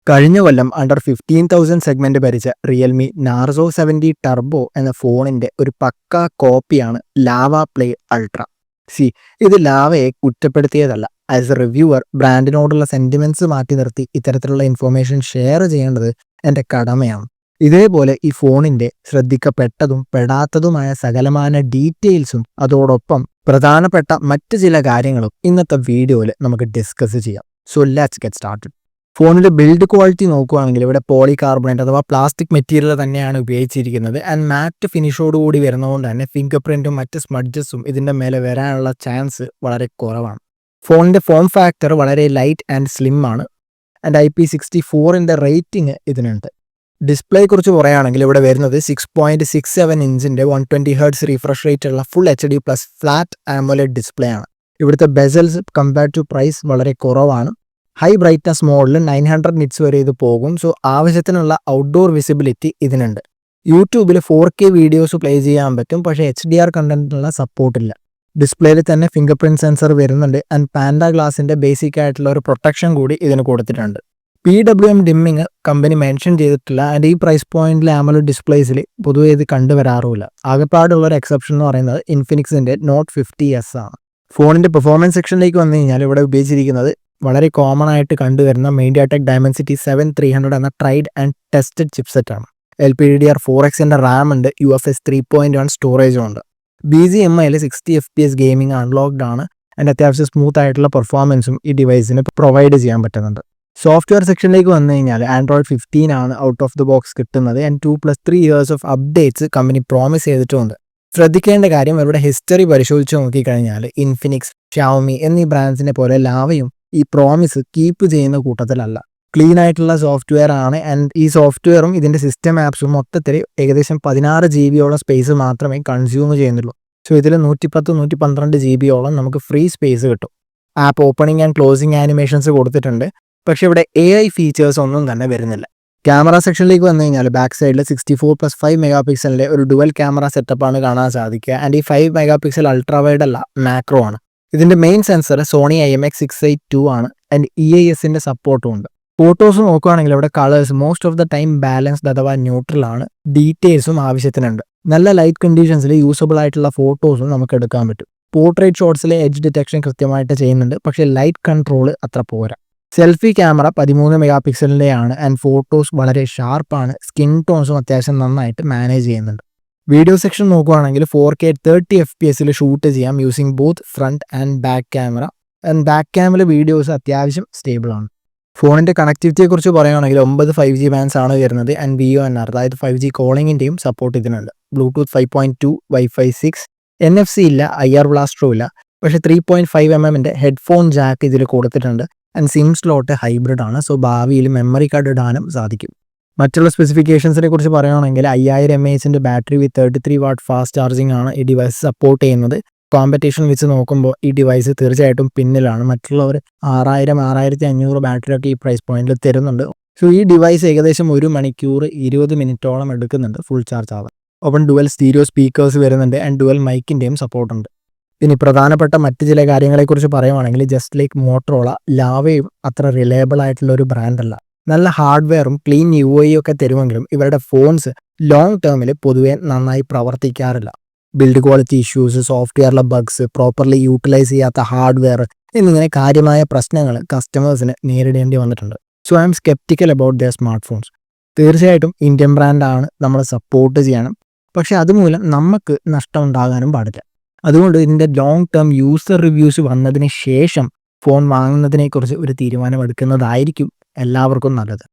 കഴിഞ്ഞ കൊല്ലം under 15,000 segment ഭരിച്ച Realme Narzo 70 turbo എന്ന ഫോണിന്റെ ഒരു പക്കാ കോപ്പിയാണ് ലാവ പ്ലേ അൾട്ര. ഇത് ലാവയെ കുറ്റപ്പെടുത്തിയതല്ല. ആസ് എ റിവ്യൂവർ ബ്രാൻഡിനോടുള്ള സെന്റിമെന്റ്സ് മാറ്റി നിർത്തി ഇത്തരത്തിലുള്ള ഇൻഫോർമേഷൻ ഷെയർ ചെയ്യേണ്ടത് എൻ്റെ കടമയാണ്. ഇതേപോലെ ഈ ഫോണിന്റെ ശ്രദ്ധിക്കപ്പെട്ടതും പെടാത്തതുമായ സകലമാന ഡീറ്റെയിൽസും അതോടൊപ്പം പ്രധാനപ്പെട്ട മറ്റ് ചില കാര്യങ്ങളും ഇന്നത്തെ വീഡിയോയിൽ നമുക്ക് ഡിസ്കസ് ചെയ്യാം. So let's get started. ഫോണിൻ്റെ ബിൽഡ് ക്വാളിറ്റി നോക്കുകയാണെങ്കിൽ ഇവിടെ പോളികാർബണേറ്റ് അഥവാ പ്ലാസ്റ്റിക് മെറ്റീരിയൽ തന്നെയാണ് ഉപയോഗിച്ചിരിക്കുന്നത്. ആൻഡ് മാറ്റ് ഫിനിഷോടുകൂടി വരുന്നതുകൊണ്ട് തന്നെ ഫിംഗർ പ്രിൻറ്റും മറ്റ് സ്മഡ്ജസും ഇതിൻ്റെ മേലെ വരാനുള്ള ചാൻസ് വളരെ കുറവാണ്. ഫോണിൻ്റെ ഫോം ഫാക്ടർ വളരെ ലൈറ്റ് ആൻഡ് സ്ലിം ആണ്. ആൻഡ് IP64 റേറ്റിംഗ് ഇതിനുണ്ട്. ഡിസ്പ്ലേയെ കുറിച്ച് പറയുകയാണെങ്കിൽ ഇവിടെ വരുന്നത് 6.67 ഇഞ്ചിൻ്റെ 120 Hz റീഫ്രഷ് റേറ്റ് ഉള്ള full HD+ flat AMOLED display ആണ്. ഇവിടുത്തെ ബെസൽസ് കമ്പയർഡ് ടു പ്രൈസ് വളരെ കുറവാണ്. ഹൈ ബ്രൈറ്റ്നസ് മോഡിൽ 900 നിറ്റ്സ് വരെ ഇത് പോകും. സോ ആവശ്യത്തിനുള്ള ഔട്ട്ഡോർ വിസിബിലിറ്റി ഇതിനുണ്ട്. യൂട്യൂബിൽ 4K വീഡിയോസ് പ്ലേ ചെയ്യാൻ പറ്റും, പക്ഷേ HDR കണ്ടന്റിനുള്ള സപ്പോർട്ടില്ല. ഡിസ്പ്ലേയിൽ തന്നെ ഫിംഗർ പ്രിന്റ് സെൻസർ വരുന്നുണ്ട്. ആൻഡ് പാൻഡ ഗ്ലാസിന്റെ ബേസിക് ആയിട്ടുള്ള ഒരു പ്രൊട്ടക്ഷൻ കൂടി ഇതിന് കൊടുത്തിട്ടുണ്ട്. PWM ഡിമ്മിങ് കമ്പനി മെൻഷൻ ചെയ്തിട്ടില്ല. ആൻഡ് ഈ പ്രൈസ് പോയിന്റിൽ AMOLED ഡിസ്പ്ലേസിൽ പൊതുവെ ഇത് കണ്ടുവരാറുമില്ല. ആകെപ്പാടുള്ള ഒരു എക്സെപ്ഷൻ എന്ന് പറയുന്നത് ഇൻഫിനിക്സിന്റെ നോട്ട് 50S ആണ്. ഫോണിന്റെ പെർഫോമൻസ് സെക്ഷനിലേക്ക് വന്നു കഴിഞ്ഞാൽ ഇവിടെ ഉപയോഗിച്ചിരിക്കുന്നത് വളരെ കോമൺ ആയിട്ട് കണ്ടുവരുന്ന MediaTek Dimensity 7300 എന്ന ട്രൈഡ് ആൻഡ് ടെസ്റ്റഡ് ചിപ്സെറ്റ് ആണ്. LPDDR4X റാം ഉണ്ട്. UFS 3.1 സ്റ്റോറേജും ഉണ്ട്. BGMI 60 FPS ഗെയിമിംഗ് അൺലോക്ഡ് ആണ്. അതിൻ്റെ അത്യാവശ്യം സ്മൂത്ത് ആയിട്ടുള്ള പെർഫോമൻസും ഈ ഡിവൈസിന് പ്രൊവൈഡ് ചെയ്യാൻ പറ്റുന്നുണ്ട്. സോഫ്റ്റ്വെയർ സെക്ഷനിലേക്ക് വന്നു കഴിഞ്ഞാൽ Android 15 ആണ് ഔട്ട് ഓഫ് ദി ബോക്സ് കിട്ടുന്നത്. And 2+3 years of updates company promise ചെയ്തിട്ടുണ്ട്. ശ്രദ്ധിക്കേണ്ട കാര്യം ഇവിടെ ഹിസ്റ്ററി പരിശോധിച്ച് നോക്കിക്കഴിഞ്ഞാൽ ഇൻഫിനിക്സ്, ഷവോമി എന്നീ ബ്രാൻഡ്സിനെ പോലെ ലാവയും ഈ പ്രോമിസ് കീപ്പ് ചെയ്യുന്ന കൂട്ടത്തിലല്ല. ക്ലീൻ ആയിട്ടുള്ള സോഫ്റ്റ്വെയർ ആണ്. ആൻഡ് ഈ സോഫ്റ്റ്വെയറും ഇതിൻ്റെ സിസ്റ്റം ആപ്സും മൊത്തത്തിൽ ഏകദേശം 16 GB സ്പേസ് മാത്രമേ കൺസ്യൂം ചെയ്യുന്നുള്ളൂ. സോ ഇതിൽ 110-112 GB നമുക്ക് ഫ്രീ സ്പേസ് കിട്ടും. App opening and closing animations കൊടുത്തിട്ടുണ്ട്. പക്ഷേ ഇവിടെ AI ഫീച്ചേഴ്സ് ഒന്നും തന്നെ വരുന്നില്ല. ക്യാമറ സെക്ഷനിലേക്ക് വന്നു കഴിഞ്ഞാൽ ബാക്ക് സൈഡിൽ 64+5 MP ഒരു ഡുവൽ ക്യാമറ സെറ്റപ്പാണ് കാണാൻ സാധിക്കുക. ആൻഡ് ഈ 5 MP അൾട്രാ വൈഡ് അല്ല, മാക്രോ ആണ്. ഇതിൻ്റെ മെയിൻ സെൻസർ സോണി IMX682 ആണ്. ആൻഡ് EISന്റെ സപ്പോർട്ടും ഉണ്ട്. ഫോട്ടോസ് നോക്കുകയാണെങ്കിൽ ഇവിടെ colours most of the time balanced അഥവാ ന്യൂട്രൽ ആണ്. ഡീറ്റെയിൽസും ആവശ്യത്തിനുണ്ട്. നല്ല ലൈറ്റ് കണ്ടീഷൻസിൽ യൂസബിൾ ആയിട്ടുള്ള ഫോട്ടോസും നമുക്ക് എടുക്കാൻ പറ്റും. പോർട്രേറ്റ് ഷോട്ട്സിലെ എഡ്ജ് ഡിറ്റക്ഷൻ കൃത്യമായിട്ട് ചെയ്യുന്നുണ്ട്, പക്ഷേ ലൈറ്റ് കൺട്രോൾ അത്ര പോരാ. സെൽഫി ക്യാമറ 13 MP ആണ്. ആൻഡ് ഫോട്ടോസ് വളരെ ഷാർപ്പാണ്. സ്കിൻ ടോൺസും അത്യാവശ്യം നന്നായിട്ട് മാനേജ് ചെയ്യുന്നുണ്ട്. വീഡിയോ സെക്ഷൻ നോക്കുകയാണെങ്കിൽ 4K 30 FPS ഷൂട്ട് ചെയ്യാം using both front and back camera. And back camera videos അത്യാവശ്യം സ്റ്റേബിൾ ആണ്. ഫോണിൻ്റെ കണക്ടിവിറ്റിയെ കുറിച്ച് പറയുകയാണെങ്കിൽ 9 5G ബാൻഡ്സ് ആണ് വരുന്നത്. ആൻഡ് VoNR അതായത് 5G കോളിങ്ങിൻ്റെയും സപ്പോർട്ട് ഇതിനുണ്ട്. ബ്ലൂടൂത്ത് 5.2, Wi-Fi 6, NFC ഇല്ല, IR ബ്ലാസ്റ്ററും ഇല്ല. പക്ഷേ 3.5 mm ഹെഡ്ഫോൺ ജാക്ക് ഇതിൽ കൊടുത്തിട്ടുണ്ട്. ആൻഡ് സിം സ്ലോട്ട് ഹൈബ്രിഡ് ആണ്. സോ ഭാവിയിൽ മെമ്മറി കാർഡ് ഇടാനും സാധിക്കും. മറ്റുള്ള സ്പെസിഫിക്കേഷൻസിനെ കുറിച്ച് പറയുകയാണെങ്കിൽ 5000 mAh battery with 33 what fast charging ആണ് ഈ ഡിവൈസ് സപ്പോർട്ട് ചെയ്യുന്നത്. കോമ്പറ്റീഷൻ വെച്ച് നോക്കുമ്പോൾ ഈ ഡിവൈസ് തീർച്ചയായിട്ടും പിന്നിലാണ്. മറ്റുള്ളവർ 6000-6500 ബാറ്ററിയൊക്കെ ഈ പ്രൈസ് പോയിന്റിൽ തരുന്നുണ്ട്. സോ ഈ ഡിവൈസ് ഏകദേശം 1 മണിക്കൂർ 20 മിനിറ്റോളം എടുക്കുന്നുണ്ട് ഫുൾ ചാർജ് ആവാൻ. ഒപ്പം ഡുവൽ സ്റ്റീരിയോ സ്പീക്കേഴ്സ് വരുന്നുണ്ട്. ആൻഡ് ഡുവൽ മൈക്കിൻ്റെയും സപ്പോർട്ടുണ്ട്. ഇനി പ്രധാനപ്പെട്ട മറ്റ് ചില കാര്യങ്ങളെക്കുറിച്ച് പറയുവാണെങ്കിൽ ജസ്റ്റ് ലൈക്ക് മോട്ടറോള, ലാവയും അത്ര റിലയബിൾ ആയിട്ടുള്ള ഒരു ബ്രാൻഡല്ല. നല്ല ഹാർഡ്വെയറും ക്ലീൻ UI ഒക്കെ തരുമെങ്കിലും ഇവരുടെ ഫോൺസ് ലോങ് ടേമിൽ പൊതുവെ നന്നായി പ്രവർത്തിക്കാറില്ല. ബിൽഡ് ക്വാളിറ്റി ഇഷ്യൂസ്, സോഫ്റ്റ്വെയറിലെ ബഗ്സ്, പ്രോപ്പർലി യൂട്ടിലൈസ് ചെയ്യാത്ത ഹാർഡ്വെയർ എന്നിങ്ങനെ കാര്യമായ പ്രശ്നങ്ങൾ കസ്റ്റമേഴ്സിന് നേരിടേണ്ടി വന്നിട്ടുണ്ട്. So I'm sceptical about their smartphones. തീർച്ചയായിട്ടും ഇന്ത്യൻ ബ്രാൻഡാണ്, നമ്മൾ സപ്പോർട്ട് ചെയ്യണം. പക്ഷേ അതുമൂലം നമുക്ക് നഷ്ടം ഉണ്ടാകാനും പാടില്ല. അതുകൊണ്ട് ഇതിൻ്റെ ലോങ് ടേം യൂസർ റിവ്യൂസ് വന്നതിന് ശേഷം ഫോൺ വാങ്ങുന്നതിനെക്കുറിച്ച് ഒരു തീരുമാനമെടുക്കുന്നതായിരിക്കും എല്ലാവർക്കും നല്ലത്.